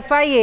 FIA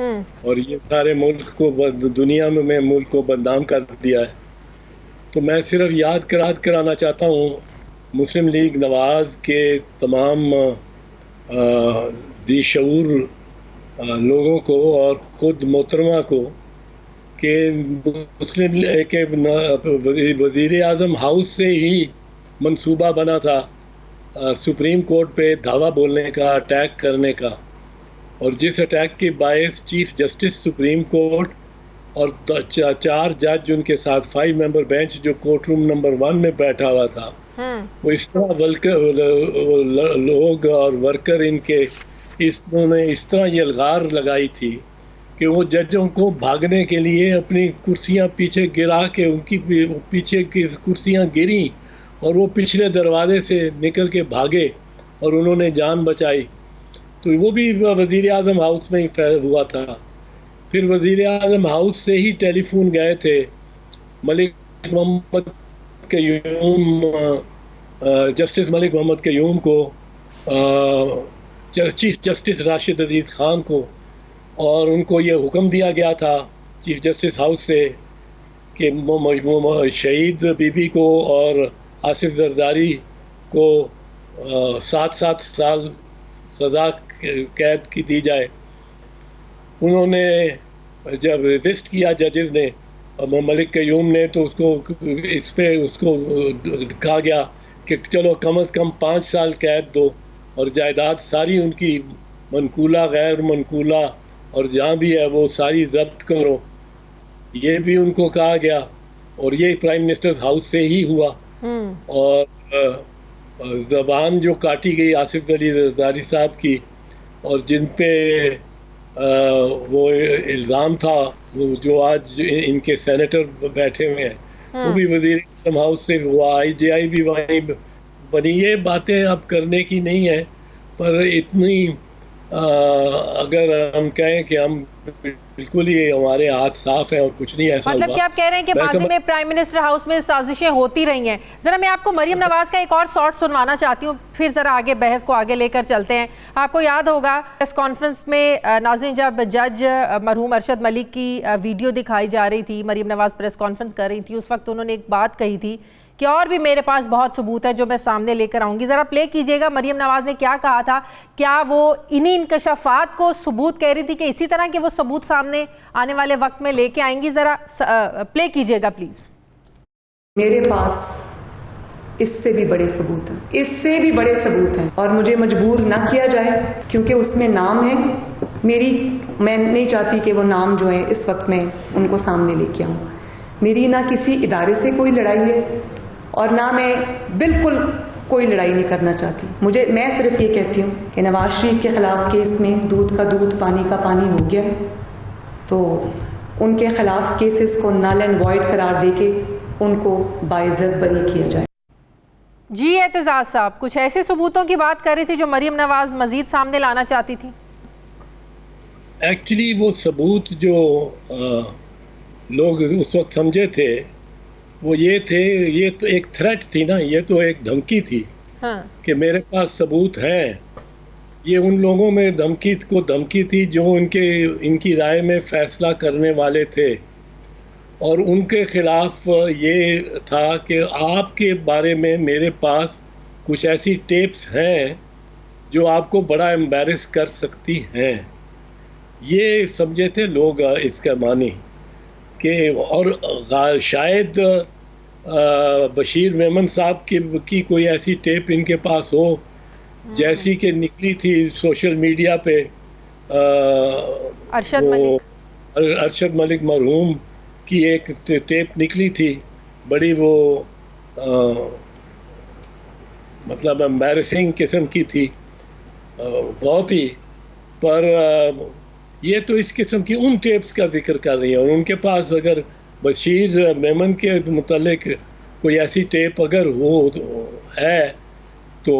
اور یہ سارے ملک کو دنیا میں ملک کو بدنام کر دیا ہے. تو میں صرف یاد کرانا چاہتا ہوں مسلم لیگ نواز کے تمام ذی شعور لوگوں کو اور خود محترمہ کو کہ مسلم کے وزیر اعظم ہاؤس سے ہی منصوبہ بنا تھا سپریم کورٹ پہ دھاوا بولنے کا، اٹیک کرنے کا، اور جس اٹیک کے باعث چیف جسٹس سپریم کورٹ اور 4 جج ان کے ساتھ 5 ممبر بینچ جو کورٹ روم نمبر 1 میں بیٹھا ہوا تھا، وہ اس طرح لوگ اور ورکر ان کے انہوں نے اس طرح یہ الغار لگائی تھی کہ وہ ججوں کو بھاگنے کے لیے اپنی کرسیاں پیچھے گرا کے ان کی پیچھے کی کرسیاں گریں اور وہ پچھلے دروازے سے نکل کے بھاگے اور انہوں نے جان بچائی. تو وہ بھی وزیر اعظم ہاؤس میں ہی ہوا تھا. پھر وزیر اعظم ہاؤس سے ہی ٹیلی فون گئے تھے ملک محمد قیوم، جسٹس ملک محمد قیوم کو، چیف جسٹس راشد عزیز خان کو، اور ان کو یہ حکم دیا گیا تھا چیف جسٹس ہاؤس سے کہ شہید بی بی کو اور آصف زرداری کو 7 سال سزا قید کی دی جائے. انہوں نے جب ریزسٹ کیا ججز نے، ملک قیوم نے، تو اس پہ اس کو کہا گیا کہ چلو کم از کم 5 سال قید دو اور جائیداد ساری ان کی منقولہ غیر منقولہ اور جہاں بھی ہے وہ ساری ضبط کرو. یہ بھی ان کو کہا گیا اور یہ پرائم منسٹر ہاؤس سے ہی ہوا. اور زبان جو کاٹی گئی آصف زرداری صاحب کی، اور جن پہ وہ الزام تھا، وہ جو آج ان کے سینیٹر بیٹھے ہوئے ہیں، وہ بھی وزیر اعظم ہاؤس سے ہوا، IGI بھی وہیں بنی. یہ باتیں اب کرنے کی نہیں ہیں، پر اتنی اگر ہم کہیں کہ ہم بالکل ہی ہمارے ہاتھ صاف ہیں اور کچھ نہیں ایسا مطلب کہ آپ کہہ رہے ہیں کہ ماضی میں پرائم منسٹر ہاؤس میں سازشیں ہوتی رہی ہیں. ذرا میں آپ کو مریم نواز کا ایک اور شارٹ سنوانا چاہتی ہوں، پھر ذرا آگے بحث کو آگے لے کر چلتے ہیں. آپ کو یاد ہوگا پریس کانفرنس میں ناظرین جب جج مرحوم ارشد ملک کی ویڈیو دکھائی جا رہی تھی، مریم نواز پریس کانفرنس کر رہی تھی، اس وقت انہوں نے ایک بات کہی تھی کہ اور بھی میرے پاس بہت ثبوت ہے جو میں سامنے لے کر آؤں گی. ذرا پلے کیجئے گا مریم نواز نے کیا کہا تھا. کیا وہ انہی انکشافات کو ثبوت کہہ رہی تھی کہ اسی طرح کے وہ ثبوت سامنے آنے والے وقت میں لے کے آئیں گی؟ ذرا پلے کیجئے گا پلیز. میرے پاس اس سے بھی بڑے ثبوت ہیں، اس سے بھی بڑے ثبوت ہیں، اور مجھے مجبور نہ کیا جائے کیونکہ اس میں نام ہے میری. میں نہیں چاہتی کہ وہ نام جو ہیں اس وقت میں ان کو سامنے لے کے آؤں. میری نہ کسی ادارے سے کوئی لڑائی ہے اور نہ میں بالکل کوئی لڑائی نہیں کرنا چاہتی. میں صرف یہ کہتی ہوں کہ نواز شریف کے خلاف کیس میں دودھ کا دودھ پانی کا پانی ہو گیا، تو ان کے خلاف کیسز کو نل اینڈ وائڈ قرار دے کے ان کو باعزت بری کیا جائے. جی اعتزاز صاحب، کچھ ایسے ثبوتوں کی بات کر رہی تھی جو مریم نواز مزید سامنے لانا چاہتی تھی. ایکچولی وہ ثبوت جو لوگ اس وقت سمجھے تھے وہ یہ تھے، یہ تو ایک تھریٹ تھی نا، یہ تو ایک دھمکی تھی کہ میرے پاس ثبوت ہیں. یہ ان لوگوں میں دھمکی تھی جو ان کی رائے میں فیصلہ کرنے والے تھے، اور ان کے خلاف یہ تھا کہ آپ کے بارے میں میرے پاس کچھ ایسی ٹیپس ہیں جو آپ کو بڑا امبیرس کر سکتی ہیں. یہ سمجھے تھے لوگ اس کا معنی کہ، اور شاید بشیر میمن صاحب کی کوئی ایسی ٹیپ ان کے پاس ہو جیسی کہ نکلی تھی سوشل میڈیا پہ ارشد ملک مرحوم کی ایک ٹیپ نکلی تھی، بڑی وہ مطلب امبیرسنگ قسم کی تھی بہت ہی. پر یہ تو اس قسم کی ان ٹیپس کا ذکر کر رہی ہیں، اور ان کے پاس اگر بشیر میمن کے متعلق کوئی ایسی ٹیپ اگر ہے تو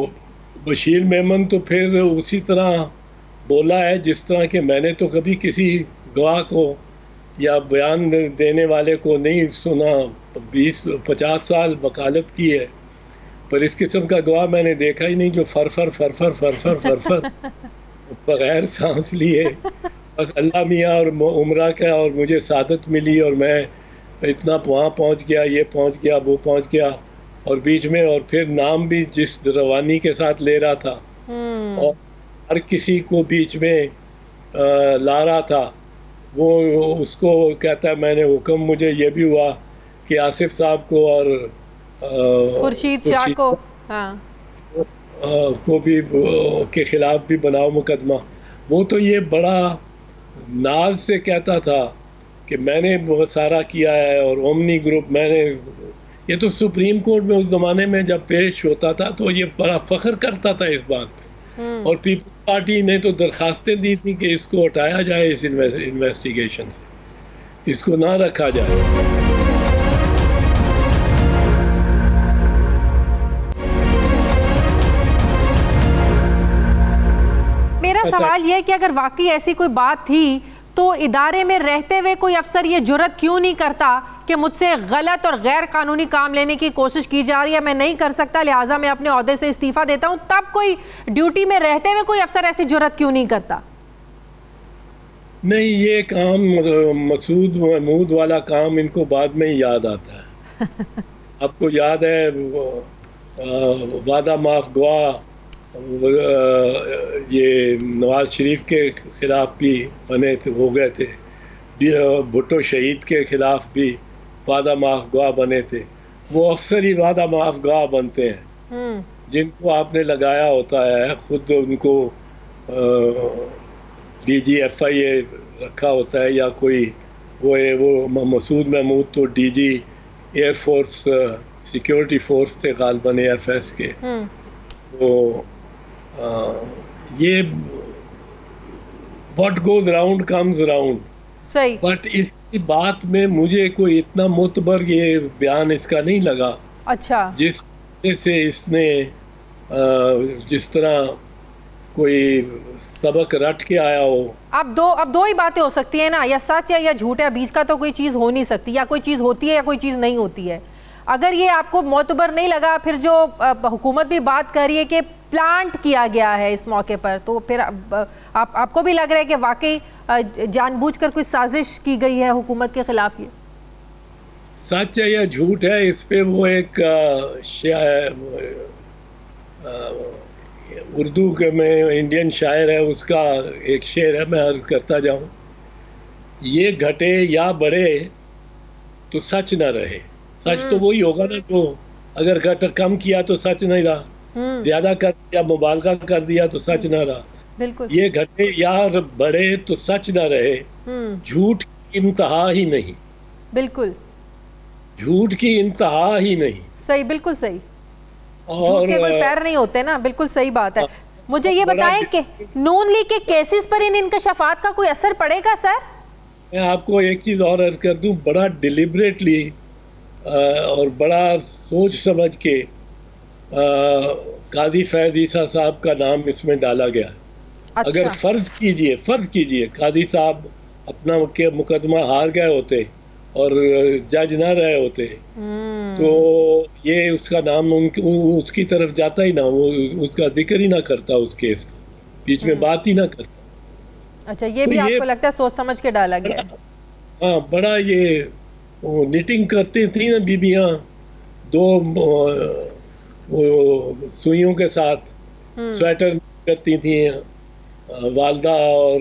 بشیر میمن تو پھر اسی طرح بولا ہے جس طرح کہ میں نے تو کبھی کسی گواہ کو یا بیان دینے والے کو نہیں سنا. 20-50 سال وکالت کی ہے، پر اس قسم کا گواہ میں نے دیکھا ہی نہیں جو فرفر بغیر سانس لیے بس اللہ میاں اور عمرہ کا اور مجھے سعادت ملی اور میں اتنا وہاں پہنچ گیا، یہ پہنچ گیا، وہ پہنچ گیا، اور بیچ میں اور پھر نام بھی جس روانی کے ساتھ لے رہا تھا اور ہر کسی کو بیچ میں لا رہا تھا، وہ اس کو کہتا ہے میں نے حکم، مجھے یہ بھی ہوا کہ آصف صاحب کو اور خورشید شاہ کو کو بھی کے خلاف بھی بناؤ مقدمہ. وہ تو یہ بڑا ناز سے کہتا تھا کہ میں نے سارا کیا ہے اور اومنی گروپ میں نے. یہ تو سپریم کورٹ میں اس زمانے میں جب پیش ہوتا تھا تو یہ بڑا فخر کرتا تھا اس بات پہ، اور پیپلز پارٹی نے تو درخواستیں دی تھیں کہ اس کو ہٹایا جائے اس انویسٹیگیشن سے، اس کو نہ رکھا جائے. میرا سوال یہ ہے کہ اگر واقعی ایسی کوئی بات تھی تو ادارے میں رہتے ہوئے کوئی افسر یہ جرت کیوں نہیں کرتا کہ مجھ سے غلط اور غیر قانونی کام لینے کی کوشش کی جا رہی ہے، میں نہیں کر سکتا لہٰذا میں اپنے عہدے سے استعفیٰ دیتا ہوں، تب کوئی ڈیوٹی میں رہتے ہوئے کوئی افسر ایسی جرت کیوں نہیں کرتا؟ نہیں، یہ کام مسعود محمود والا کام ان کو بعد میں ہی یاد آتا ہے. آپ کو یاد ہے وعدہ معاف گواہ یہ نواز شریف کے خلاف بھی بنے تھے، ہو گئے تھے، بھٹو شہید کے خلاف بھی وعدہ معاف گواہ بنے تھے. وہ افسر ہی وعدہ معاف گواہ بنتے ہیں جن کو آپ نے لگایا ہوتا ہے، خود ان کو ڈی جی ایف آئی اے رکھا ہوتا ہے یا کوئی وہ مسعود محمود تو D G air force security force تھے غالباً ایف ایس کے. تو یہ what goes round comes round. صحیح. بٹ اس کی بات میں مجھے کوئی اتنا معتبر یہ بیان اس کا نہیں لگا. اچھا. جس سے اس نے جس طرح کوئی سبق رٹ کے آیا ہو. اب دو ہی باتیں ہو سکتی ہیں نا، یا سچ ہے یا جھوٹ ہے، بیچ کا تو کوئی چیز ہو نہیں سکتی، یا کوئی چیز ہوتی ہے یا کوئی چیز نہیں ہوتی ہے. اگر یہ آپ کو معتبر نہیں لگا، پھر جو حکومت بھی بات کر رہی ہے کہ پلانٹ کیا گیا ہے اس موقع پر، تو پھر آپ کو بھی لگ رہا ہے کہ واقعی جان بوجھ کر کوئی سازش کی گئی ہے حکومت کے خلاف؟ یہ سچ ہے یا جھوٹ ہے، اس پہ وہ ایک اردو کے میں انڈین شاعر ہے، اس کا ایک شعر ہے، میں عرض کرتا جاؤں. یہ گھٹے یا بڑھے تو سچ نہ رہے. سچ تو وہی ہوگا نا جو اگر گھٹ کم کیا تو سچ نہیں رہا، زیادہ کر دیا مبالغہ کر دیا تو سچ نہ رہا. بالکل. یہ گھٹے یا بڑھے تو سچ نہ رہے. جھوٹ کی انتہا ہی نہیں. بالکل. جھوٹ کی انتہا ہی نہیں. صحیح، بالکل صحیح. جھوٹ کے کوئی پیر نہیں ہوتے نا، بالکل صحیح بات ہے. مجھے یہ بتائیں کہ نون لیگ کے کیسز پر ان انکشافات کا کوئی اثر پڑے گا سر؟ میں آپ کو ایک چیز اور عرض کر دوں، بڑا ڈیلیبریٹلی اور بڑا سوچ سمجھ کے قاضی فیض عیسیٰ صاحب کا نام اس میں ڈالا گیا. اگر فرض کیجئے قاضی صاحب اپنا مقدمہ ہار گئے ہوتے اور جج نہ رہے ہوتے تو یہ اس کا نام اس کی طرف جاتا ہی نہ، وہ اس کا ذکر ہی نہ کرتا، اس کیس کا بیچ میں بات ہی نہ کرتا. اچھا، یہ بھی آپ کو لگتا ہے سوچ سمجھ کے ڈالا گیا؟ ہاں، بڑا یہ نیٹنگ کرتی تھی نا بیبیاں، دو سوئیوں کے ساتھ سویٹر کرتی تھیں والدہ اور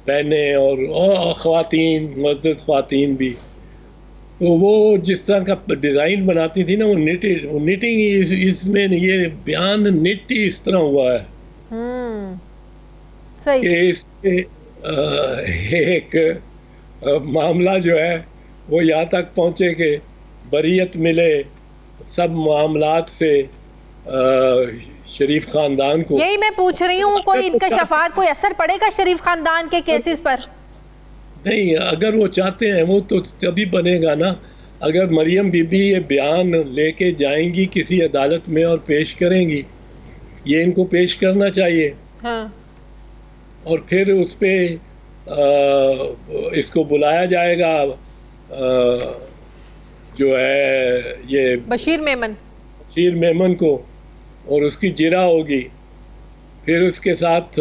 بہنیں اور خواتین، معزز خواتین بھی. تو وہ جس طرح کا ڈیزائن بناتی تھی نا، وہ نیٹنگ اس میں یہ بیان نیٹ ہی اس طرح ہوا ہے کہ اس میں ایک معاملہ جو ہے وہ یہاں تک پہنچے کہ بریت ملے سب معاملات سے شریف خاندان کو. یہی میں پوچھ رہی ہوں، کوئی انکشافات، کوئی اثر پڑے گا شریف خاندان کے کیسز پر؟ نہیں، اگر وہ چاہتے ہیں وہ تو تبھی بنے گا نا. اگر مریم بی بی یہ بیان لے کے جائیں گی کسی عدالت میں اور پیش کریں گی، یہ ان کو پیش کرنا چاہیے. ہاں. اور پھر اس پہ اس کو بلایا جائے گا جو ہے یہ بشیر میمن کو، اور اس کی جرا ہوگی. پھر اس کے ساتھ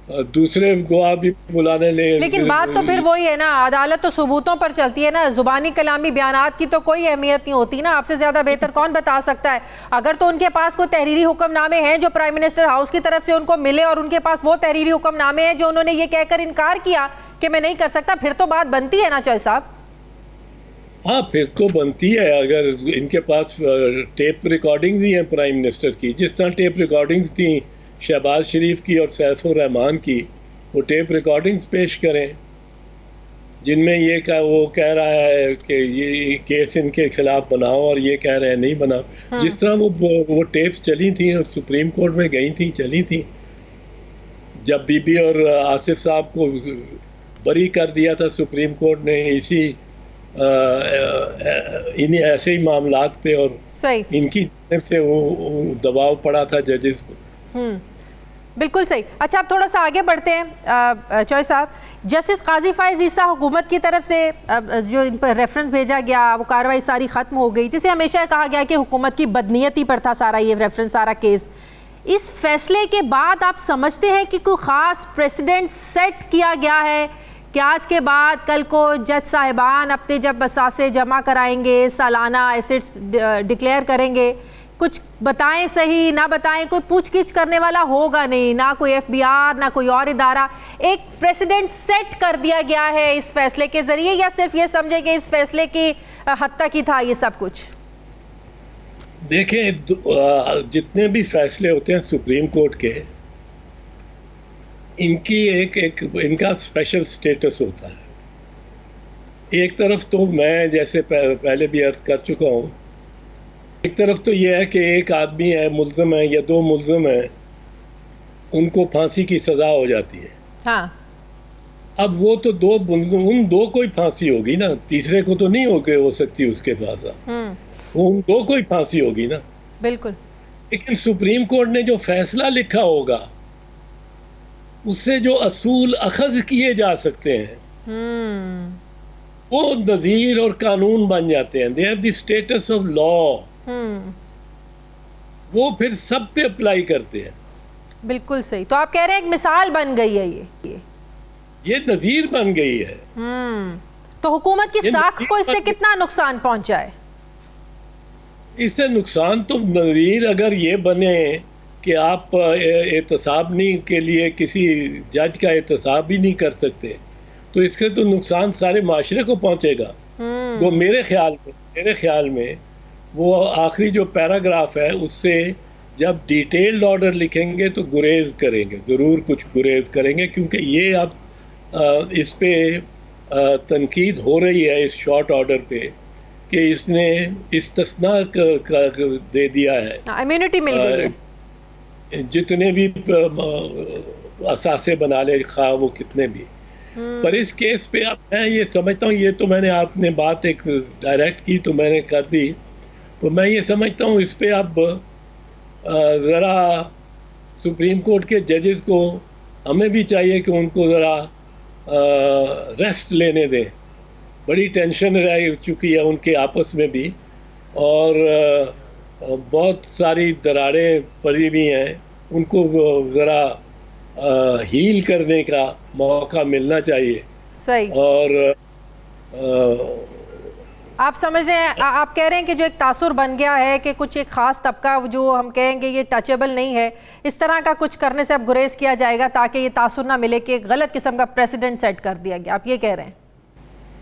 دوسرے گواہ بھی بلانے لے. لیکن بات تو پھر وہی ہے نا, عدالت تو ثبوتوں پر چلتی ہے نا, زبانی کلامی بیانات کی تو کوئی اہمیت نہیں ہوتی نا. آپ سے زیادہ بہتر کون بتا سکتا ہے؟ اگر تو ان کے پاس کوئی تحریری حکم نامے ہیں جو پرائم منسٹر ہاؤس کی طرف سے ان کو ملے, اور ان کے پاس وہ تحریری حکم نامے ہیں جو انہوں نے یہ کہہ کر انکار کیا کہ میں نہیں کر سکتا, پھر تو بات بنتی ہے نا چوہے صاحب. ہاں پھر تو بنتی ہے. اگر ان کے پاس ٹیپ ریکارڈنگز ہی ہیں پرائم منسٹر کی, جس طرح ٹیپ ریکارڈنگز تھیں شہباز شریف کی اور سیف الرحمان کی, وہ ٹیپ ریکارڈنگز پیش کریں جن میں یہ وہ کہہ رہا ہے کہ یہ کیس ان کے خلاف بناؤ, اور یہ کہہ رہے ہیں نہیں بناؤ. جس طرح وہ ٹیپس چلی تھیں اور سپریم کورٹ میں گئی تھیں, چلی تھیں, جب بی بی اور آصف صاحب کو بری کر دیا تھا سپریم کورٹ نے اسی ان ایسے ہی معاملات پہ, اور ان کی طرف سے وہ دباؤ پڑا تھا ججز کو. بالکل صحیح. اچھا اب تھوڑا سا آگے بڑھتے ہیں چوہے صاحب. جسٹس قاضی فائز عیسیٰ حکومت کی طرف سے جو ان پر ریفرنس بھیجا گیا, وہ کارروائی ساری ختم ہو گئی, جسے ہمیشہ کہا گیا کہ حکومت کی بدنیتی پر تھا سارا یہ ریفرنس, سارا کیس. اس فیصلے کے بعد آپ سمجھتے ہیں کہ کوئی خاص پریسیڈنٹ سیٹ کیا گیا ہے کہ آج کے بعد کل کو جج صاحبان اپنے جب اثاثے جمع کرائیں گے, سالانہ ایسٹس ڈکلیئر کریں گے, کچھ بتائیں صحیح نہ بتائیں, کوئی پوچھ گچھ کرنے والا ہوگا نہیں, نہ کوئی ایف بی آر نہ کوئی اور ادارہ. ایک پریسیڈنٹ سیٹ کر دیا گیا ہے اس فیصلے کے ذریعے, یا صرف یہ سمجھے کہ اس فیصلے کی حد تک ہی تھا یہ سب کچھ؟ دیکھیں جتنے بھی فیصلے ہوتے ہیں سپریم کورٹ کے, ان کی ایک ان کا اسپیشل سٹیٹس ہوتا ہے. ایک طرف تو میں جیسے پہلے بھی عرض کر چکا ہوں, ایک طرف تو یہ ہے کہ ایک آدمی ہے ملزم ہے یا دو ملزم ہیں, ان کو پھانسی کی سزا ہو جاتی ہے. ہاں اب وہ تو دو ملزم, ان دو کو ہی پھانسی ہوگی نا, تیسرے کو تو نہیں ہو سکتی اس کے پاس, وہ ان دو کو ہی پھانسی ہوگی نا. بالکل. لیکن سپریم کورٹ نے جو فیصلہ لکھا ہوگا اس سے جو اصول اخذ کیے جا سکتے ہیں وہ نظیر اور قانون بن جاتے ہیں. they have the status of law. وہ پھر سب پہ اپلائی کرتے ہیں. بالکل صحیح. تو آپ کہہ رہے ہیں ایک مثال بن گئی ہے, یہ نظیر بن گئی ہے. تو حکومت کی ساکھ کو اس سے کتنا نقصان پہنچا ہے؟ اس سے نقصان تو نظیر اگر یہ بنے کہ آپ احتساب نہیں کے لیے کسی جج کا احتساب بھی نہیں کر سکتے, تو اس سے تو نقصان سارے معاشرے کو پہنچے گا. وہ میرے خیال میں وہ آخری جو پیراگراف ہے اس سے جب ڈیٹیلڈ آرڈر لکھیں گے تو گریز کریں گے, ضرور کچھ گریز کریں گے, کیونکہ یہ اب اس پہ تنقید ہو رہی ہے اس شارٹ آرڈر پہ کہ اس نے استثناء دے دیا ہے, امیونٹی مل گئی ہے. جتنے بھی اثاثے بنا لے خواہ وہ کتنے بھی. پر اس کیس پہ اب میں یہ سمجھتا ہوں, یہ تو میں نے آپ نے بات ایک ڈائریکٹ کی تو میں نے کر دی, تو میں یہ سمجھتا ہوں اس پہ اب ذرا سپریم کورٹ کے ججز کو ہمیں بھی چاہیے کہ ان کو ذرا ریسٹ لینے دیں. بڑی ٹینشن رہ چکی ہے ان کے آپس میں بھی, اور بہت ساری دراڑیں پڑی ہوئی ہیں, ان کو ذرا ہیل کرنے کا موقع ملنا چاہیے. صحیح. اور آپ سمجھ رہے ہیں, آپ کہہ رہے ہیں کہ جو ایک تاثر بن گیا ہے کہ کچھ ایک خاص طبقہ جو ہم کہیں گے یہ ٹچیبل نہیں ہے, اس طرح کا کچھ کرنے سے اب گریز کیا جائے گا تاکہ یہ تاثر نہ ملے کہ ایک غلط قسم کا پریسیڈنٹ سیٹ کر دیا گیا, آپ یہ کہہ رہے ہیں؟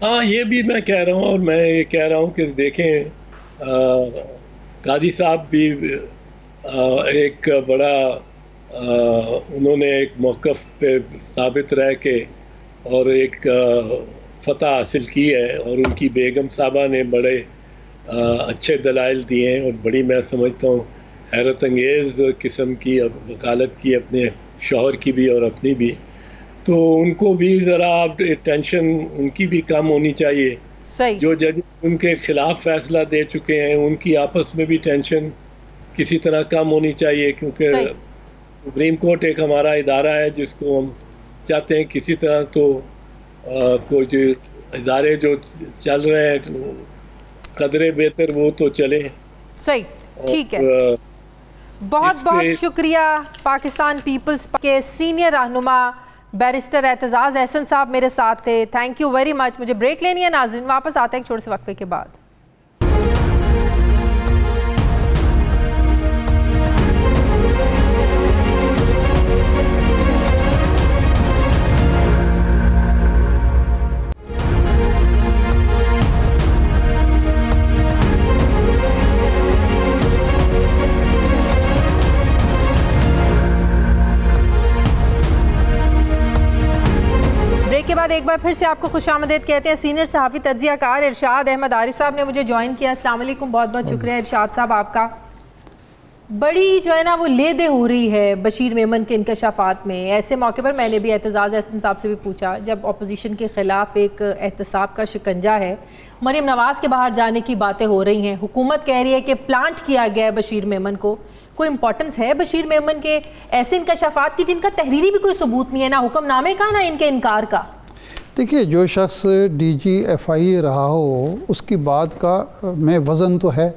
ہاں یہ بھی میں کہہ رہا ہوں, اور میں یہ کہہ رہا ہوں کہ دیکھیں قاضی صاحب بھی ایک بڑا انہوں نے ایک موقف پہ ثابت رہ کے اور ایک فتح حاصل کی ہے, اور ان کی بیگم صاحبہ نے بڑے اچھے دلائل دیے ہیں, اور بڑی میں سمجھتا ہوں حیرت انگیز قسم کی وکالت کی اپنے شوہر کی بھی اور اپنی بھی. تو ان کو بھی ذرا ٹینشن ان کی بھی کم ہونی چاہیے. صحیح. جو جج ان کے خلاف فیصلہ دے چکے ہیں ان کی آپس میں بھی ٹینشن کسی طرح کم ہونی چاہیے, کیونکہ سپریم کورٹ ایک ہمارا ادارہ ہے جس کو ہم چاہتے ہیں کسی طرح تو کوئی ادارے جو چل رہے ہیں قدرے بہتر وہ تو چلیں. صحیح. ٹھیک ہے, بہت بہت شکریہ پاکستان پیپلز کے سینئر رہنما بیرسٹر اعتزاز احسن صاحب میرے ساتھ تھے. Thank you very much. مجھے بریک لینی ہے ناظرین, واپس آتے ہیں ایک چھوٹے سے وقفے کے بعد. کے بعد ایک بار پھر سے آپ کو خوش آمدید کہتے ہیں. سینئر صحافی تجزیہ کار ارشاد احمد عارف صاحب نے مجھے جوائن کیا. السلام علیکم, بہت بہت شکریہ ارشاد صاحب آپ کا. بڑی جو ہے نا وہ لے دے ہو رہی ہے بشیر میمن کے انکشافات میں. ایسے موقع پر میں نے بھی اعتزاز احسن صاحب سے بھی پوچھا, جب اپوزیشن کے خلاف ایک احتساب کا شکنجہ ہے, مریم نواز کے باہر جانے کی باتیں ہو رہی ہیں, حکومت کہہ رہی ہے کہ پلانٹ کیا گیا ہے بشیر میمن کو, کوئی امپورٹنس ہے بشیر میمن کے ایسے انکشافات کی جن کا تحریری بھی کوئی ثبوت نہیں ہے, نہ حکم نامے کا نہ ان کے انکار کا؟ دیکھیے, جو شخص ڈی جی ایف آئی اے رہا ہو اس کی بات کا میں وزن تو ہے.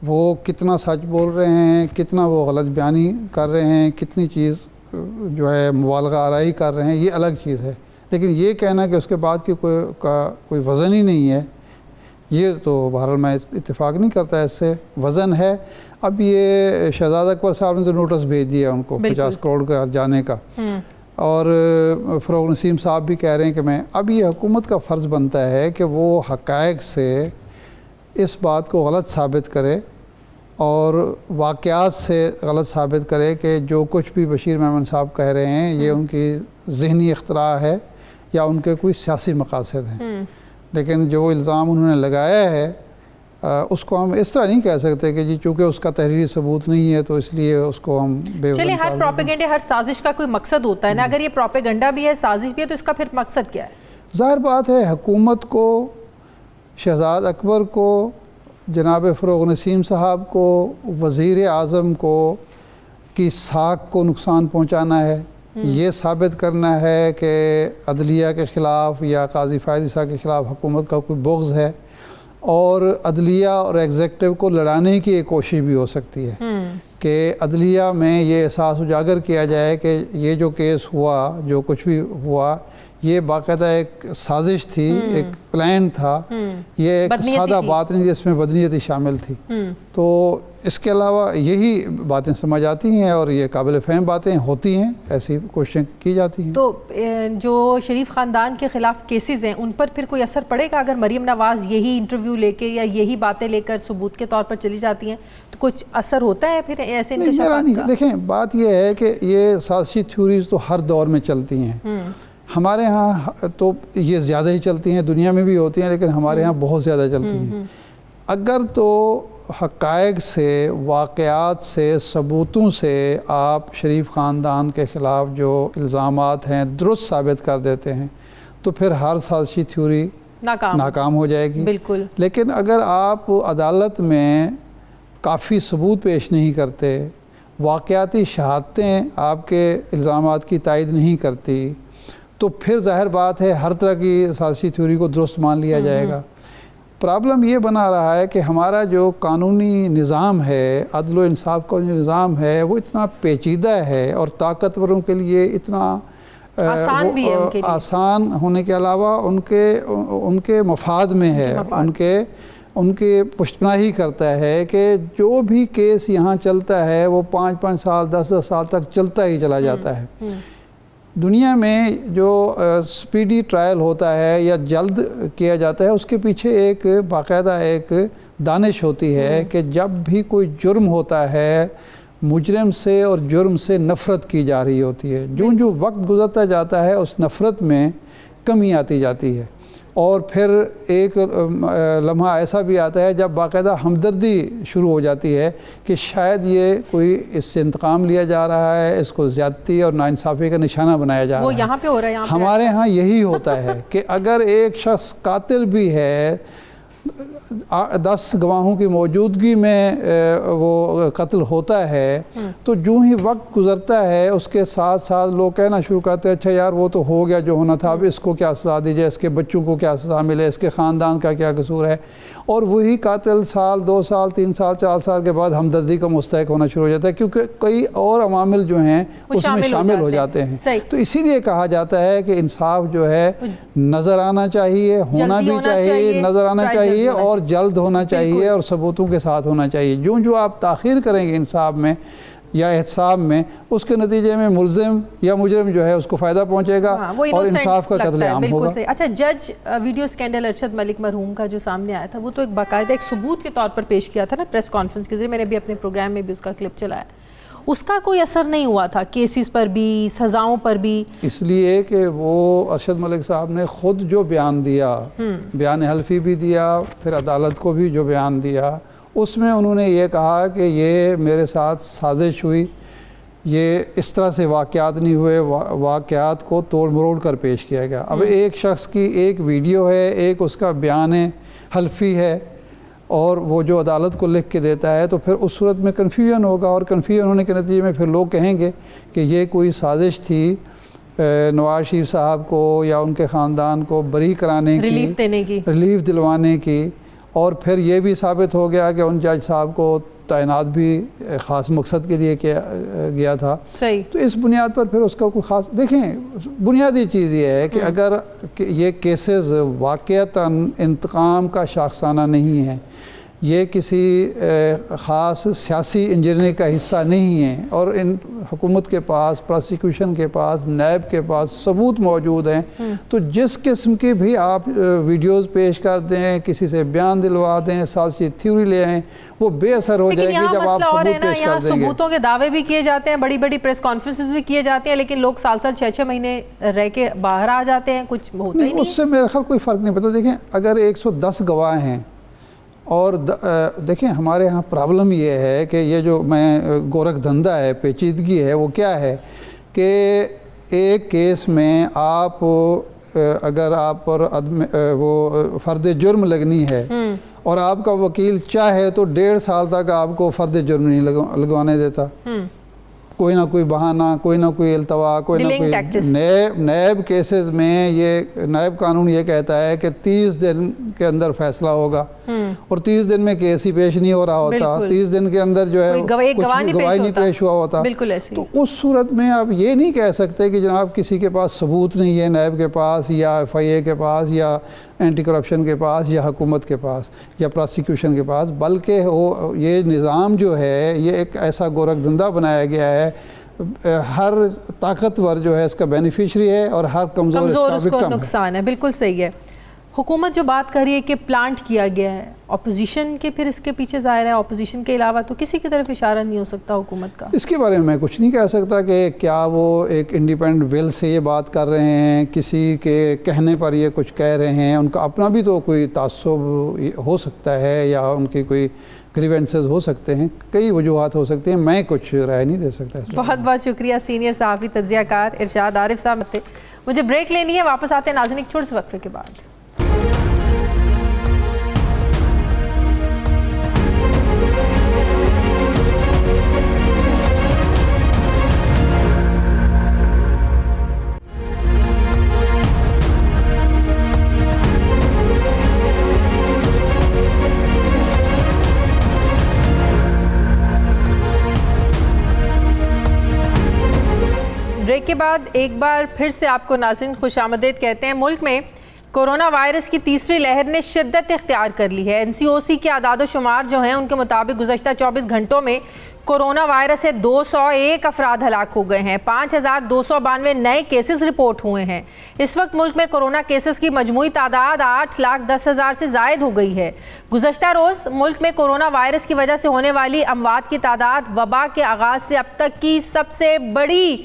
وہ کتنا سچ بول رہے ہیں, کتنا وہ غلط بیانی کر رہے ہیں, کتنی چیز جو ہے مبالغہ آرائی کر رہے ہیں, یہ الگ چیز ہے. لیکن یہ کہنا کہ اس کے بعد کی کوئی وزن ہی نہیں ہے, یہ تو بہرحال میں اتفاق نہیں کرتا. اس سے وزن ہے. اب یہ شہزاد اکبر صاحب نے تو نوٹس بھیج دیا ان کو 50 کروڑ کا جانے کا, اور فروغ نسیم صاحب بھی کہہ رہے ہیں کہ میں اب یہ حکومت کا فرض بنتا ہے کہ وہ حقائق سے اس بات کو غلط ثابت کرے اور واقعات سے غلط ثابت کرے کہ جو کچھ بھی بشیر میمن صاحب کہہ رہے ہیں یہ ان کی ذہنی اختراع ہے یا ان کے کوئی سیاسی مقاصد ہیں. لیکن جو الزام انہوں نے لگایا ہے اس کو ہم اس طرح نہیں کہہ سکتے کہ جی چونکہ اس کا تحریری ثبوت نہیں ہے تو اس لیے اس کو ہم بے وزن. چلیے, ہر پروپیگنڈے ہر سازش کا کوئی مقصد ہوتا ہے نا. اگر یہ پروپیگنڈا بھی ہے, سازش بھی ہے, تو اس کا پھر مقصد کیا ہے؟ ظاہر بات ہے حکومت کو, شہزاد اکبر کو, جناب فروغ نسیم صاحب کو, وزیر اعظم کو کی ساکھ کو نقصان پہنچانا ہے. یہ ثابت کرنا ہے کہ عدلیہ کے خلاف یا قاضی فائز عیسیٰ کے خلاف حکومت کا کوئی بغض ہے, اور عدلیہ اور ایگزیکٹو کو لڑانے کی ایک کوشش بھی ہو سکتی ہے کہ عدلیہ میں یہ احساس اجاگر کیا جائے کہ یہ جو کیس ہوا, جو کچھ بھی ہوا, یہ باقاعدہ ایک سازش تھی, ایک پلان تھا, یہ ایک سادہ بات نہیں جس میں بدنیتی شامل تھی. تو اس کے علاوہ یہی باتیں سمجھ آتی ہیں اور یہ قابل فہم باتیں ہوتی ہیں, ایسی کوششیں کی جاتی ہیں. تو جو شریف خاندان کے خلاف کیسز ہیں ان پر پھر کوئی اثر پڑے گا اگر مریم نواز یہی انٹرویو لے کے یا یہی باتیں لے کر ثبوت کے طور پر چلی جاتی ہیں, تو کچھ اثر ہوتا ہے پھر ایسے انکشافات کا؟ دیکھیں, بات یہ ہے کہ یہ سیاسی تھیوریز تو ہر دور میں چلتی ہیں. ہمارے ہاں تو یہ زیادہ ہی چلتی ہیں, دنیا میں بھی ہوتی ہیں, لیکن ہمارے ہاں بہت زیادہ چلتی ہیں. اگر تو حقائق سے, واقعات سے, ثبوتوں سے آپ شریف خاندان کے خلاف جو الزامات ہیں درست ثابت کر دیتے ہیں تو پھر ہر سازشی تھیوری ناکام ہو جائے گی. بالکل. لیکن اگر آپ عدالت میں کافی ثبوت پیش نہیں کرتے, واقعاتی شہادتیں آپ کے الزامات کی تائید نہیں کرتی, تو پھر ظاہر بات ہے ہر طرح کی سیاسی تھیوری کو درست مان لیا جائے گا. پرابلم یہ بنا رہا ہے کہ ہمارا جو قانونی نظام ہے, عدل و انصاف کا جو نظام ہے, وہ اتنا پیچیدہ ہے اور طاقتوروں کے لیے اتنا آسان بھی ہے, ان کے لیے آسان ہونے کے علاوہ ان کے مفاد میں ہے, ان کے پشت پناہی کرتا ہے کہ جو بھی کیس یہاں چلتا ہے وہ 5-5 سال 10-10 سال تک چلتا ہی چلا جاتا ہے. دنیا میں جو سپیڈی ٹرائل ہوتا ہے یا جلد کیا جاتا ہے, اس کے پیچھے ایک باقاعدہ ایک دانش ہوتی ہے کہ جب بھی کوئی جرم ہوتا ہے مجرم سے اور جرم سے نفرت کی جا رہی ہوتی ہے. جو وقت گزرتا جاتا ہے اس نفرت میں کمی آتی جاتی ہے, اور پھر ایک لمحہ ایسا بھی آتا ہے جب باقاعدہ ہمدردی شروع ہو جاتی ہے کہ شاید یہ کوئی اس سے انتقام لیا جا رہا ہے, اس کو زیادتی اور ناانصافی کا نشانہ بنایا جا رہا ہے. وہ یہاں پہ ہو رہا ہے. ہمارے ہاں یہی ہوتا ہے کہ اگر ایک شخص قاتل بھی ہے, 10 گواہوں کی موجودگی میں وہ قتل ہوتا ہے تو جو ہی وقت گزرتا ہے اس کے ساتھ ساتھ لوگ کہنا شروع کرتے ہیں اچھا یار وہ تو ہو گیا جو ہونا تھا، اب اس کو کیا سزا دی جائے، اس کے بچوں کو کیا سزا ملے، اس کے خاندان کا کیا قصور ہے، اور وہی قاتل سال 2 سال 3 سال 4 سال کے بعد ہمدردی کا مستحق ہونا شروع ہو جاتا ہے، کیونکہ کئی اور عوامل جو ہیں اس میں شامل ہو جاتے ہیں۔ تو اسی لیے کہا جاتا ہے کہ انصاف جو ہے نظر آنا چاہیے، ہونا بھی چاہیے، نظر آنا چاہیے اور جلد ہونا چاہیے اور ثبوتوں کے ساتھ ہونا چاہیے۔ جو آپ تاخیر کریں گے انصاف میں یا احتساب میں، اس کے نتیجے میں ملزم یا مجرم جو ہے اس کو فائدہ پہنچے گا اور انصاف کا قتل عام ہوگا۔ اچھا، جج ویڈیو اسکینڈل ارشد ملک مرحوم کا جو سامنے آیا تھا وہ تو ایک باقاعدہ ایک ثبوت کے طور پر پیش کیا تھا نا پریس کانفرنس کے ذریعے، میں نے بھی اپنے پروگرام میں بھی اس کا کلپ چلایا، اس کا کوئی اثر نہیں ہوا تھا کیسز پر بھی، سزاؤں پر بھی، اس لیے کہ وہ ارشد ملک صاحب نے خود جو بیان دیا، بیان حلفی بھی دیا، پھر عدالت کو بھی جو بیان دیا، اس میں انہوں نے یہ کہا کہ یہ میرے ساتھ سازش ہوئی، یہ اس طرح سے واقعات نہیں ہوئے، واقعات کو توڑ مروڑ کر پیش کیا گیا۔ اب ایک شخص کی ایک ویڈیو ہے، ایک اس کا بیان حلفی ہے اور وہ جو عدالت کو لکھ کے دیتا ہے، تو پھر اس صورت میں کنفیوژن ہوگا، اور کنفیوژن ہونے کے نتیجے میں پھر لوگ کہیں گے کہ یہ کوئی سازش تھی نواز شریف صاحب کو یا ان کے خاندان کو بری کرانے کی، ریلیف دلوانے کی، اور پھر یہ بھی ثابت ہو گیا کہ ان جج صاحب کو تعینات بھی خاص مقصد کے لیے کیا گیا تھا۔ صحیح۔ تو اس بنیاد پر پھر اس کا کوئی خاص، دیکھیں بنیادی چیز یہ ہے کہ اگر یہ کیسز واقعتاً انتقام کا شاخسانہ نہیں ہے، یہ کسی خاص سیاسی انجینئرنگ کا حصہ نہیں ہے، اور ان حکومت کے پاس، پراسیکیوشن کے پاس، نیب کے پاس ثبوت موجود ہیں، تو جس قسم کی بھی آپ ویڈیوز پیش کر دیں، کسی سے بیان دلوا دیں، سازشی تھیوری لے آئیں، وہ بے اثر ہو جائے گی جب آپ ثبوت پیش کر دیں گے۔ ثبوتوں کے دعوے بھی کیے جاتے ہیں، بڑی بڑی پریس کانفرنسز بھی کیے جاتے ہیں، لیکن لوگ سال 6 مہینے رہ کے باہر آ جاتے ہیں، کچھ ہوتا ہی نہیں۔ اس سے میرے خیال کوئی فرق نہیں پڑتا۔ دیکھیں اگر 110 گواہ ہیں، اور دیکھیں ہمارے ہاں پرابلم یہ ہے کہ یہ جو میں گورکھ دھندا ہے، پیچیدگی ہے، وہ کیا ہے کہ ایک کیس میں آپ اگر آپ پر وہ فرد جرم لگنی ہے اور آپ کا وکیل چاہے تو 1.5 سال تک آپ کو فرد جرم نہیں لگوانے دیتا، کوئی نہ کوئی بہانہ، کوئی نہ کوئی التوا، کوئی نہ کوئی نیب کیسز میں یہ نیب قانون یہ کہتا ہے کہ 30 دن کے اندر فیصلہ ہوگا، اور 30 دن میں کیس ہی پیش نہیں ہو رہا ہوتا، 30 دن کے اندر جو ہے گواہی نہیں پیش ہوا ہوتا۔ تو اس صورت میں آپ یہ نہیں کہہ سکتے کہ جناب کسی کے پاس ثبوت نہیں ہے، نیب کے پاس یا FIA کے پاس یا اینٹی کرپشن کے پاس یا حکومت کے پاس یا پراسیکیوشن کے پاس، بلکہ یہ نظام جو ہے یہ ایک ایسا گورکھ دھندا بنایا گیا ہے، ہر طاقتور جو ہے اس کا بینیفیشری ہے اور ہر کمزور اس کو نقصان ہے۔ بالکل صحیح ہے۔ حکومت جو بات کر رہی ہے کہ پلانٹ کیا گیا ہے، اپوزیشن کے پھر اس کے پیچھے ظاہر ہے اپوزیشن کے علاوہ تو کسی کی طرف اشارہ نہیں ہو سکتا حکومت کا۔ اس کے بارے میں کچھ نہیں کہہ سکتا کہ کیا وہ ایک انڈیپینڈنٹ ول سے یہ بات کر رہے ہیں، کسی کے کہنے پر یہ کچھ کہہ رہے ہیں، ان کا اپنا بھی تو کوئی تعصب ہو سکتا ہے یا ان کی کوئی گریونسز ہو سکتے ہیں، کئی وجوہات ہو سکتے ہیں، میں کچھ رائے نہیں دے سکتا۔ بہت بہت شکریہ سینئر صحافی تجزیہ کار ارشاد عارف صاحب۔ مجھے بریک لینی ہے، واپس آتے ہیں ناظرین ایک چھوٹے سے وقفے کے بعد۔ بریک کے بعد ایک بار پھر سے آپ کو ناظرین خوش آمدید کہتے ہیں۔ ملک میں کورونا وائرس کی تیسری لہر نے شدت اختیار کر لی ہے۔ NCOC کے اعداد و شمار جو ہیں ان کے مطابق گزشتہ 24 گھنٹوں میں کورونا وائرس سے 201 افراد ہلاک ہو گئے ہیں، 5292 نئے کیسز رپورٹ ہوئے ہیں۔ اس وقت ملک میں کورونا کیسز کی مجموعی تعداد 8,10,000 سے زائد ہو گئی ہے۔ گزشتہ روز ملک میں کورونا وائرس کی وجہ سے ہونے والی اموات کی تعداد وبا کے آغاز سے اب تک کی سب سے بڑی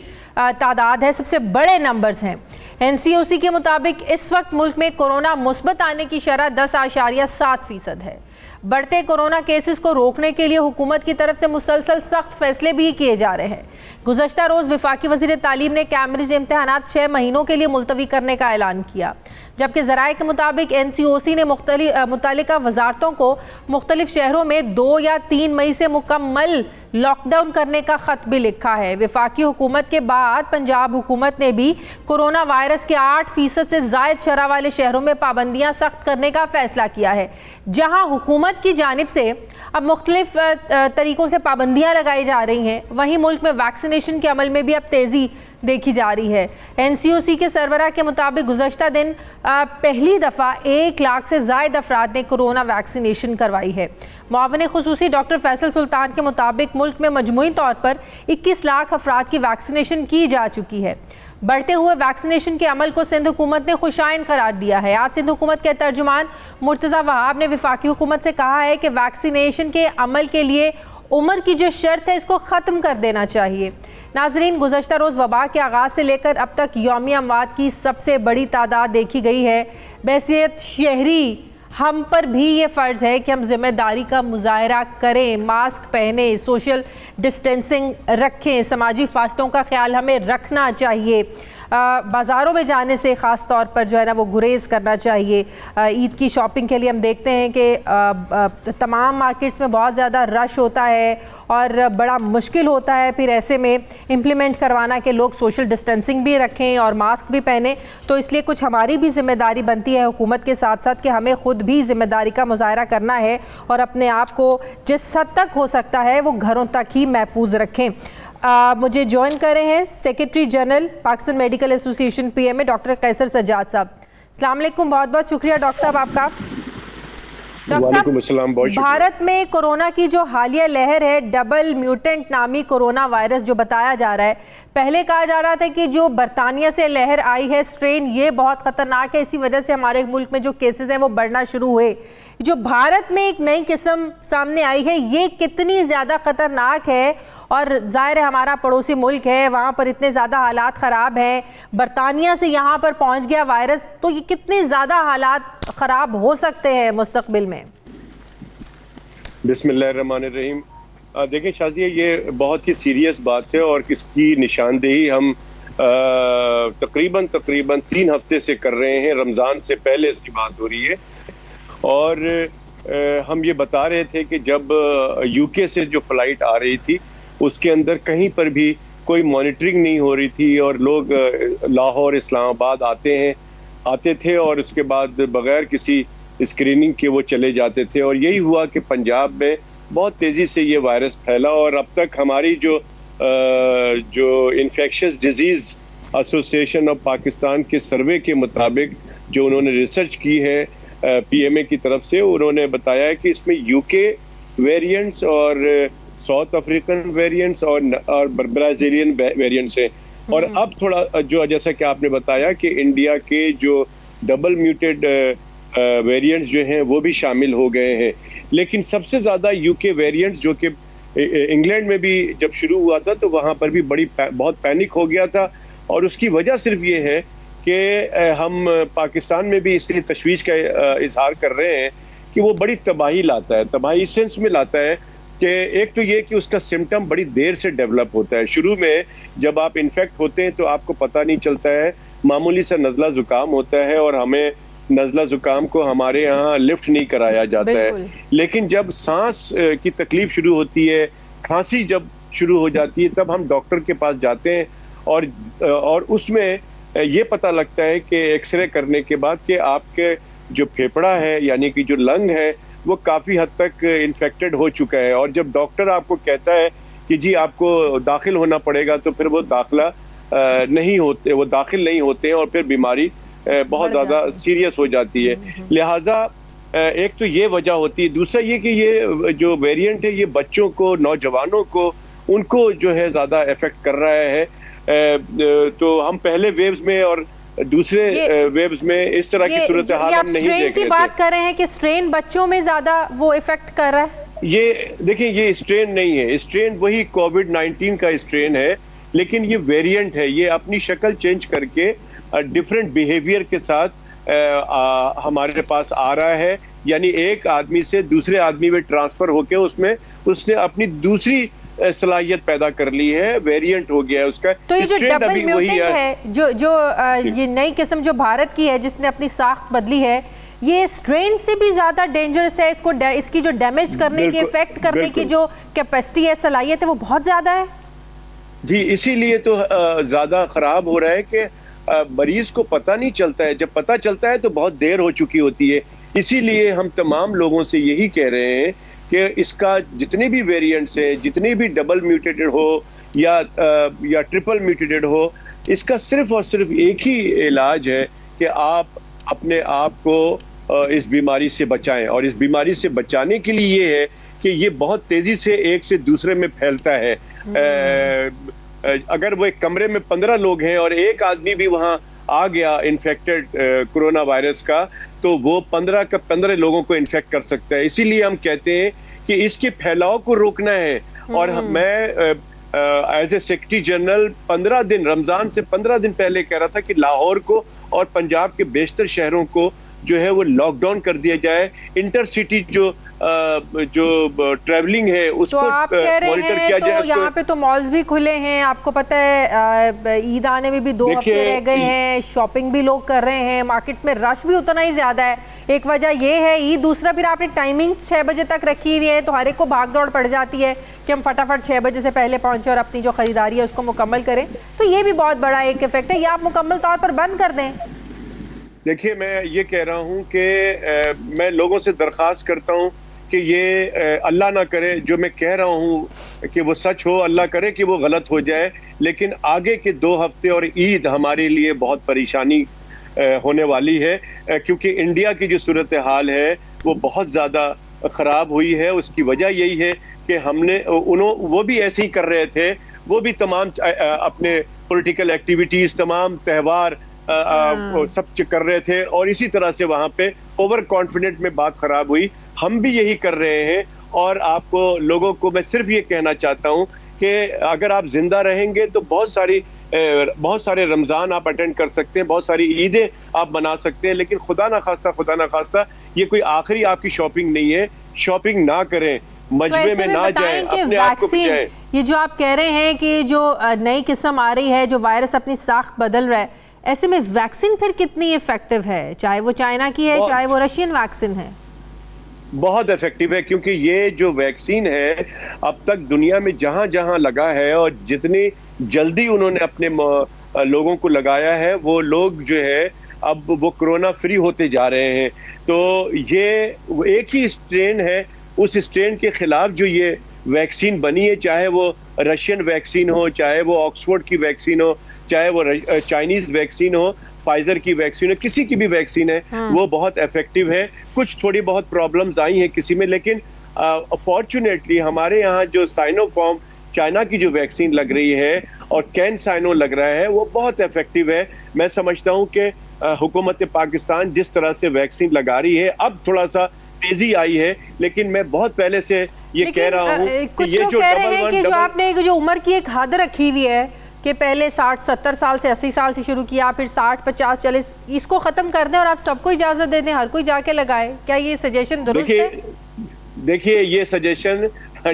تعداد ہے، سب سے بڑے نمبرز ہیں۔ NCOC کے مطابق اس وقت ملک میں کورونا مثبت آنے کی شرح 10.7% ہے۔ بڑھتے کورونا کیسز کو روکنے کے لیے حکومت کی طرف سے مسلسل سخت فیصلے بھی کیے جا رہے ہیں۔ گزشتہ روز وفاقی وزیر تعلیم نے کیمبرج امتحانات 6 مہینوں کے لیے ملتوی کرنے کا اعلان کیا، جبکہ ذرائع کے مطابق NCOC نے متعلقہ وزارتوں کو مختلف شہروں میں 2 یا 3 مئی سے مکمل لاک ڈاؤن کرنے کا خط بھی لکھا ہے۔ وفاقی حکومت کے بعد پنجاب حکومت نے بھی کورونا وائرس کے 8% سے زائد شرح والے شہروں میں پابندیاں سخت کرنے کا فیصلہ کیا ہے۔ جہاں حکومت کی جانب سے اب مختلف طریقوں سے پابندیاں لگائی جا رہی ہیں، وہیں ملک میں ویکسینیشن کے عمل میں بھی اب تیزی دیکھی جا رہی ہے۔ NCOC کے سربراہ کے مطابق گزشتہ دن پہلی دفعہ 1 لاکھ سے زائد افراد نے کورونا ویکسینیشن کروائی ہے۔ معاون خصوصی ڈاکٹر فیصل سلطان کے مطابق ملک میں مجموعی طور پر 21 لاکھ افراد کی ویکسینیشن کی جا چکی ہے۔ بڑھتے ہوئے ویکسینیشن کے عمل کو سندھ حکومت نے خوشائن قرار دیا ہے۔ آج سندھ حکومت کے ترجمان مرتضی وہاب نے وفاقی حکومت سے کہا ہے کہ ویکسینیشن کے عمل کے لیے عمر کی جو شرط ہے اس کو ختم کر دینا چاہیے۔ ناظرین، گزشتہ روز وبا کے آغاز سے لے کر اب تک یومی اموات کی سب سے بڑی تعداد دیکھی گئی ہے۔ بحیثیت شہری ہم پر بھی یہ فرض ہے کہ ہم ذمہ داری کا مظاہرہ کریں، ماسک پہنیں، سوشل ڈسٹینسنگ رکھیں، سماجی فاصلوں کا خیال ہمیں رکھنا چاہیے۔ بازاروں میں جانے سے خاص طور پر جو ہے نا وہ گریز کرنا چاہیے۔ عید کی شاپنگ کے لیے ہم دیکھتے ہیں کہ تمام مارکیٹس میں بہت زیادہ رش ہوتا ہے اور بڑا مشکل ہوتا ہے پھر ایسے میں امپلیمنٹ کروانا کہ لوگ سوشل ڈسٹینسنگ بھی رکھیں اور ماسک بھی پہنیں۔ تو اس لیے کچھ ہماری بھی ذمہ داری بنتی ہے حکومت کے ساتھ ساتھ کہ ہمیں خود بھی ذمہ داری کا مظاہرہ کرنا ہے اور اپنے آپ کو جس حد تک ہو سکتا ہے وہ گھروں تک ہی محفوظ رکھیں۔ مجھے جوائن کر رہے ہیں سیکریٹری جنرل پاکستان میڈیکل ایسوسی ایشن PMA ڈاکٹر قیصر سجاد صاحب۔ السلام علیکم، بہت بہت شکریہ ڈاکٹر صاحب آپ کا۔ وعلیکم السلام، بہت شکریہ۔ بھارت میں کورونا کی جو حالیہ لہر ہے ڈبل میوٹنٹ نامی کورونا وائرس جو بتایا جا رہا ہے، پہلے کہا جا رہا تھا کہ جو برطانیہ سے لہر آئی ہے اسٹرین یہ بہت خطرناک ہے، اسی وجہ سے ہمارے ملک میں جو کیسز ہیں وہ بڑھنا شروع ہوئے۔ جو بھارت میں ایک نئی قسم سامنے آئی ہے یہ کتنی زیادہ خطرناک ہے؟ اور ظاہر ہے ہمارا پڑوسی ملک ہے، وہاں پر اتنے زیادہ حالات خراب ہیں، برطانیہ سے یہاں پر پہنچ گیا وائرس، تو یہ کتنے زیادہ حالات خراب ہو سکتے ہیں مستقبل میں؟ بسم اللہ الرحمن الرحیم۔ دیکھیں شازیہ، یہ بہت ہی سیریس بات ہے اور اس کی نشاندہی ہم تقریباً 3 ہفتے سے کر رہے ہیں۔ رمضان سے پہلے اس کی بات ہو رہی ہے اور ہم یہ بتا رہے تھے کہ جب UK سے جو فلائٹ آ رہی تھی اس کے اندر کہیں پر بھی کوئی مانیٹرنگ نہیں ہو رہی تھی اور لوگ لاہور اسلام آباد آتے تھے اور اس کے بعد بغیر کسی اسکریننگ کے وہ چلے جاتے تھے، اور یہی ہوا کہ پنجاب میں بہت تیزی سے یہ وائرس پھیلا اور اب تک ہماری جو انفیکشس ڈیزیز ایسوسی ایشن آف پاکستان کے سروے کے مطابق جو انہوں نے ریسرچ کی ہے PMA کی طرف سے، انہوں نے بتایا ہے کہ اس میں UK ویریئنٹس اور ساؤتھ افریقن ویریئنٹس اور برازیلین ویریئنٹس ہیں، اور اب تھوڑا جو جیسا کہ آپ نے بتایا کہ انڈیا کے جو ڈبل میوٹیڈ ویریئنٹس جو ہیں وہ بھی شامل ہو گئے ہیں، لیکن سب سے زیادہ UK ویریئنٹس جو کہ انگلینڈ میں بھی جب شروع ہوا تھا تو وہاں پر بھی بہت پینک ہو گیا تھا، اور اس کی وجہ صرف یہ ہے کہ ہم پاکستان میں بھی اس لیے تشویش کا اظہار کر رہے ہیں کہ وہ بڑی تباہی لاتا ہے۔ تباہی اس سینس میں لاتا ہے کہ ایک تو یہ کہ اس کا سمٹم بڑی دیر سے ڈیولپ ہوتا ہے۔ شروع میں جب آپ انفیکٹ ہوتے ہیں تو آپ کو پتہ نہیں چلتا ہے، معمولی سا نزلہ زکام ہوتا ہے اور ہمیں نزلہ زکام کو ہمارے ہاں لفٹ نہیں کرایا جاتا ہے، لیکن جب سانس کی تکلیف شروع ہوتی ہے، کھانسی جب شروع ہو جاتی ہے تب ہم ڈاکٹر کے پاس جاتے ہیں اور اس میں یہ پتہ لگتا ہے کہ ایکس رے کرنے کے بعد کہ آپ کے جو پھیپڑا ہے یعنی کہ جو لنگ ہے وہ کافی حد تک انفیکٹڈ ہو چکا ہے، اور جب ڈاکٹر آپ کو کہتا ہے کہ جی آپ کو داخل ہونا پڑے گا تو پھر وہ داخل نہیں ہوتے ہیں اور پھر بیماری بہت زیادہ سیریس ہو جاتی ہے۔ لہٰذا ایک تو یہ وجہ ہوتی ہے، دوسرا یہ کہ یہ جو ویریئنٹ ہے یہ بچوں کو، نوجوانوں کو، ان کو جو ہے زیادہ افیکٹ کر رہا ہے۔ تو ہم پہلے ویوز میں اور دوسرے ویوز میں اس طرح کی صورتحال ہم نہیں دیکھ رہے تھے۔ کی بات کر رہے ہیں کہ اسٹرین بچوں میں زیادہ وہ افیکٹ کر رہا ہے؟ یہ دیکھیں، یہ اسٹرین نہیں ہے، اسٹرین وہی کووڈ-19 کا اسٹرین ہے، لیکن یہ ویریئنٹ ہے، یہ اپنی شکل چینج کر کے ڈیفرنٹ بیہیویئر کے ساتھ ہمارے پاس آ رہا ہے، یعنی ایک آدمی سے دوسرے آدمی میں ٹرانسفر ہو کے اس نے اپنی دوسری صلاحیت پیدا کر لی ہے, ویریئنٹ ہو گیا ہے اس کا. تو یہ جو ڈبل میوٹنٹ ہے, جو یہ نئی قسم جو بھارت کی ہے جس نے اپنی ساخت بدلی ہے, یہ اسٹرین سے بھی زیادہ ڈینجرس ہے, اس کی جو ڈیمیج کرنے کی, افیکٹ کرنے کی جو کیپیسٹی ہے, صلاحیت ہے, وہ بہت زیادہ ہے. جی اسی لیے تو زیادہ خراب ہو رہا ہے کہ مریض کو پتہ نہیں چلتا ہے, جب پتہ چلتا ہے تو بہت دیر ہو چکی ہوتی ہے. اسی لیے ہم تمام لوگوں سے یہی کہہ رہے ہیں کہ اس کا جتنے بھی ویریئنٹس ہیں, جتنے بھی ڈبل میوٹیٹڈ ہو یا ٹرپل میوٹیٹڈ ہو, اس کا صرف اور صرف ایک ہی علاج ہے کہ آپ اپنے آپ کو اس بیماری سے بچائیں. اور اس بیماری سے بچانے کے لیے یہ ہے کہ یہ بہت تیزی سے ایک سے دوسرے میں پھیلتا ہے. اگر وہ ایک کمرے میں 15 لوگ ہیں اور ایک آدمی بھی وہاں آ گیا انفیکٹڈ کرونا وائرس کا, تو وہ 15 لوگوں کو انفیکٹ کر سکتا ہے. اسی لیے ہم کہتے ہیں کہ اس کے پھیلاؤ کو روکنا ہے. اور میں ایز اے سیکرٹری جنرل 15 دن, رمضان سے 15 دن پہلے کہہ رہا تھا کہ لاہور کو اور پنجاب کے بیشتر شہروں کو جو ہے وہ لاک ڈاؤن کر دیا جائے. انٹر سٹی جو ٹریولنگ ہے اس کو مانیٹر کیا جائے. یہاں پہ تو مالز بھی کھلے ہیں, آپ کو پتہ ہے عید آنے میں بھی 2 ہفتے رہ گئے ہیں, شاپنگ بھی لوگ کر رہے ہیں, مارکیٹس میں رش بھی اتنا ہی زیادہ ہے. ایک وجہ یہ ہے عید, دوسرا پھر آپ نے ٹائمنگ 6 بجے تک رکھی ہوئی ہے, تو ہر ایک کو بھاگ دوڑ پڑ جاتی ہے کہ ہم فٹافٹ 6 بجے سے پہلے پہنچے اور اپنی جو خریداری ہے اس کو مکمل کریں. تو یہ بھی بہت بڑا ایک ایفیکٹ ہے, یہ آپ مکمل طور پر بند کر دیں. دیکھیے میں یہ کہہ رہا ہوں کہ میں لوگوں سے درخواست کرتا ہوں کہ یہ اللہ نہ کرے جو میں کہہ رہا ہوں کہ وہ سچ ہو, اللہ کرے کہ وہ غلط ہو جائے, لیکن آگے کے 2 ہفتے اور عید ہمارے لیے بہت پریشانی ہونے والی ہے, کیونکہ انڈیا کی جو صورتحال ہے وہ بہت زیادہ خراب ہوئی ہے. اس کی وجہ یہی ہے کہ وہ بھی ایسے ہی کر رہے تھے, وہ بھی تمام اپنے پولیٹیکل ایکٹیویٹیز, تمام تہوار سب کر رہے تھے, اور اسی طرح سے وہاں پہ اوور کانفیڈنٹ میں بات خراب ہوئی. ہم بھی یہی کر رہے ہیں, اور آپ کو لوگوں کو میں صرف یہ کہنا چاہتا ہوں کہ اگر آپ زندہ رہیں گے تو بہت سارے رمضان آپ اٹینڈ کر سکتے ہیں, بہت ساری عیدیں آپ منا سکتے ہیں, لیکن خدا نہ خواستہ یہ کوئی آخری آپ کی شاپنگ نہیں ہے. شاپنگ نہ کریں, مجمع میں نہ جائیں, اپنے آپ کو بچائیں. یہ جو آپ کہہ رہے ہیں کہ جو نئی قسم آ رہی ہے, جو وائرس اپنی ساخت بدل رہا ہے, ایسے میں ویکسین پھر کتنی ایفیکٹو ہے, چاہے وہ چائنا کی ہے چاہے وہ رشین ویکسین ہے؟ بہت ایفیکٹو ہے, کیونکہ یہ جو ویکسین ہے اب تک دنیا میں جہاں جہاں لگا ہے اور جتنی جلدی انہوں نے اپنے لوگوں کو لگایا ہے, وہ لوگ جو ہے اب وہ کرونا فری ہوتے جا رہے ہیں. تو یہ ایک ہی اسٹرین ہے, اس اسٹرین کے خلاف جو یہ ویکسین بنی ہے, چاہے وہ رشین ویکسین ہو, چاہے وہ آکسفورڈ کی ویکسین ہو, چاہے وہ چائنیز ویکسین ہو, فائزر کی ویکسین ہو, کسی کی بھی ویکسین ہے, وہ بہت ایفیکٹو ہے. کچھ تھوڑی بہت پرابلمز آئی ہیں کسی میں, لیکن فارچونیٹلی ہمارے یہاں جو سائنو فارم چائنا کی جو ویکسین لگ رہی ہے اور کین سائنو لگ رہا ہے, وہ بہت ایفیکٹو ہے. میں سمجھتا ہوں کہ حکومت پاکستان جس طرح سے ویکسین لگا رہی ہے, اب تھوڑا سا تیزی آئی ہے, لیکن میں بہت پہلے سے یہ کہہ رہا ہوں کہ یہ جو جو آپ نے جو عمر کی ایک حد رکھی ہوئی ہے کہ پہلے 60-70 سال سے 80 سال سے شروع کیا, پھر 60-50-40, اس کو ختم کر دیں اور آپ سب کو اجازت دے دیں, ہر کوئی جا کے لگائے, کیا یہ سجیشن درست ہے؟ دیکھیے یہ سجیشن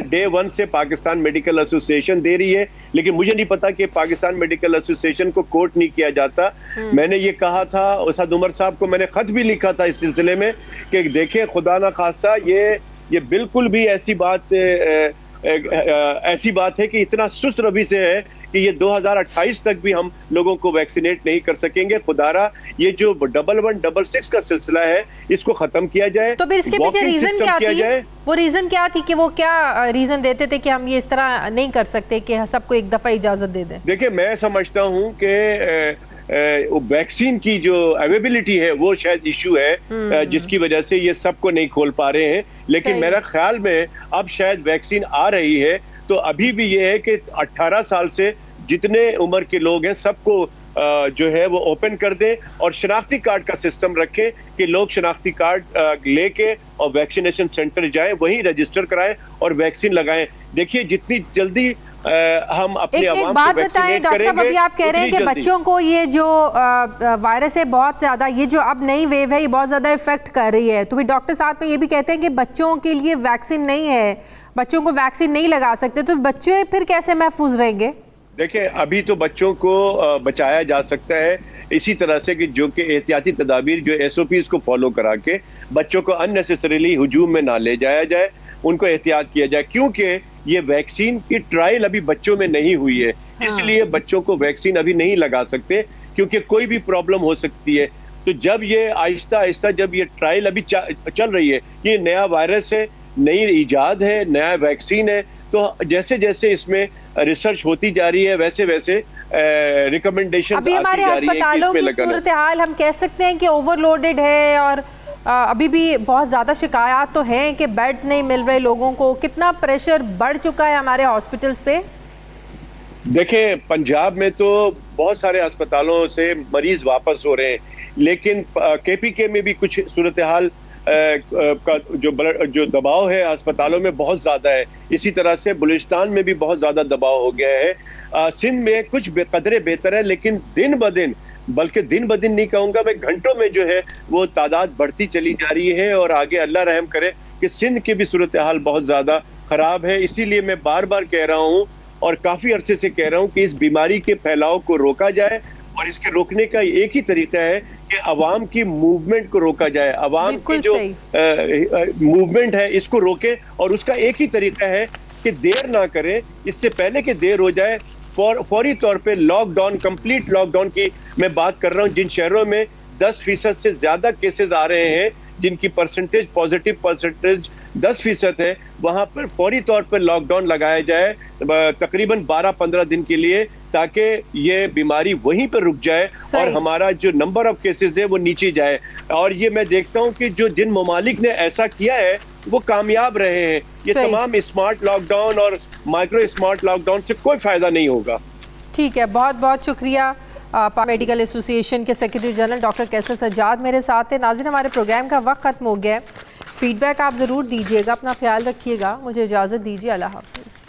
ڈے 1 سے پاکستان میڈیکل ایسوسیشن دے رہی ہے, لیکن مجھے نہیں پتا کہ پاکستان میڈیکل ایسوسیشن کو کوٹ نہیں کیا جاتا. میں نے یہ کہا تھا, اسد عمر صاحب کو میں نے خط بھی لکھا تھا اس سلسلے میں کہ دیکھیں خدا نہ خواستہ یہ بالکل بھی ایسی بات ہے کہ اتنا سست روی سے ہے کہ یہ 2028 تک بھی ہم لوگوں کو ویکسینیٹ نہیں کر سکیں گے. خدارا یہ جو 1166 کا سلسلہ ہے اس کو ختم کیا جائے. تو پھر اس کے پیچھے ریزن کیا تھی؟ وہ ریزن کیا تھی کہ وہ کیا ریزن دیتے تھے کہ ہم یہ اس طرح نہیں کر سکتے کہ سب کو ایک دفعہ اجازت دے دیں؟ دیکھیں میں سمجھتا ہوں کہ ویکسین کی جو اویلیبلٹی ہے وہ شاید ایشو ہے جس کی وجہ سے یہ سب کو نہیں کھول پا رہے ہیں. لیکن میرا خیال میں اب شاید ویکسین آ رہی ہے, تو ابھی بھی یہ ہے کہ 18 سال سے جتنے عمر کے لوگ ہیں سب کو جو ہے وہ اوپن کر دیں اور شناختی کارڈ کا سسٹم رکھیں کہ لوگ شناختی کارڈ لے کے اور ویکسینیشن سینٹر جائیں, وہیں رجسٹر کرائیں اور ویکسین لگائیں. دیکھیے جتنی جلدی ہم اپنے ایک عوام بات کو بتائیں ویکسینیٹ ڈاکٹر کریں صاحب، گے ابھی آپ کہہ رہے ہیں کہ بچوں کو یہ جو وائرس ہے بہت زیادہ، یہ جو اب نئی ویو ہے یہ بہت زیادہ افیکٹ کر رہی ہے، تو بھی ڈاکٹر صاحب یہ بھی کہتے ہیں کہ بچوں کے لیے ویکسین نہیں ہے، بچوں کو ویکسین نہیں لگا سکتے، تو بچے پھر کیسے محفوظ رہیں گے؟ دیکھیں ابھی تو بچوں کو بچایا جا سکتا ہے اسی طرح سے کہ جو کہ احتیاطی تدابیر جو ایس او پیز کو فالو کرا کے بچوں کو ان نیسیسریلی ہجوم میں نہ لے جایا جائے، ان کو احتیاط کیا جائے، کیونکہ یہ ویکسین کی ٹرائل ابھی بچوں میں نہیں ہوئی ہے، اس لیے بچوں کو ویکسین ابھی نہیں لگا سکتے کیونکہ کوئی بھی پرابلم ہو سکتی ہے۔ تو جب یہ آہستہ آہستہ جب یہ ٹرائل ابھی چل رہی ہے، یہ نیا وائرس ہے، نئی ایجاد ہے، نیا ویکسین ہے، تو جیسے جیسے اس میں ریسرچ ہوتی جا رہی ہے ویسے ویسے ریکمنڈیشنز ابھی آتی ہمارے جا رہی ہیں کہ ہسپتالوں اس میں کی لگانا۔ صورتحال ہم کہہ سکتے ہیں کہ اوور لوڈڈ ہے، اور ابھی بھی بہت زیادہ شکایات تو ہیں کہ بیڈز نہیں مل رہے لوگوں کو، کتنا پریشر بڑھ چکا ہے ہمارے ہاسپٹلز پہ؟ دیکھیں پنجاب میں تو بہت سارے اسپتالوں سے مریض واپس ہو رہے ہیں، لیکن کے پی کے میں بھی کچھ صورتحال کا جو دباؤ ہے اسپتالوں میں بہت زیادہ ہے، اسی طرح سے بلوچستان میں بھی بہت زیادہ دباؤ ہو گیا ہے، سندھ میں کچھ قدرے بہتر ہے، لیکن دن بدن، بلکہ دن بدن نہیں کہوں گا میں، گھنٹوں میں جو ہے وہ تعداد بڑھتی چلی جا رہی ہے، اور آگے اللہ رحم کرے کہ سندھ کی بھی صورتحال بہت زیادہ خراب ہے۔ اسی لیے میں بار بار کہہ رہا ہوں اور کافی عرصے سے کہہ رہا ہوں کہ اس بیماری کے پھیلاؤ کو روکا جائے، اور اس کے روکنے کا ایک ہی طریقہ ہے کہ عوام کی موومنٹ کو روکا جائے، عوام کی جو موومنٹ ہے اس کو روکے، اور اس کا ایک ہی طریقہ ہے کہ دیر نہ کریں، اس سے پہلے کہ دیر ہو جائے فوری طور پہ lockdown, complete lockdown کی میں بات کر رہا ہوں۔ جن شہروں میں 10% سے زیادہ کیسز آ رہے ہیں، جن کی پرسنٹیج پازیٹیو پرسنٹیج 10% ہے، وہاں پر فوری طور پر لاک ڈاؤن لگایا جائے تقریباً 12-15 دن کے لیے، تاکہ یہ بیماری وہیں پر رک جائے اور ہمارا جو نمبر آف کیسز ہے وہ نیچے جائے۔ اور یہ میں دیکھتا ہوں کہ جو جن ممالک نے ایسا کیا ہے وہ کامیاب رہے ہیں۔ یہ تمام اسمارٹ لاک ڈاؤن اور مائکرو اسمارٹ لاک ڈاؤن سے کوئی فائدہ نہیں ہوگا۔ ٹھیک ہے، بہت بہت شکریہ۔ میڈیکل ایسوسی ایشن کے سیکرٹری جنرل ڈاکٹر کیسر سجاد میرے ساتھ ہیں۔ ناظرین ہمارے پروگرام کا وقت ختم ہو گیا ہے، فیڈ بیک آپ ضرور دیجیے گا، اپنا خیال رکھیے گا، مجھے اجازت دیجیے، اللہ حافظ۔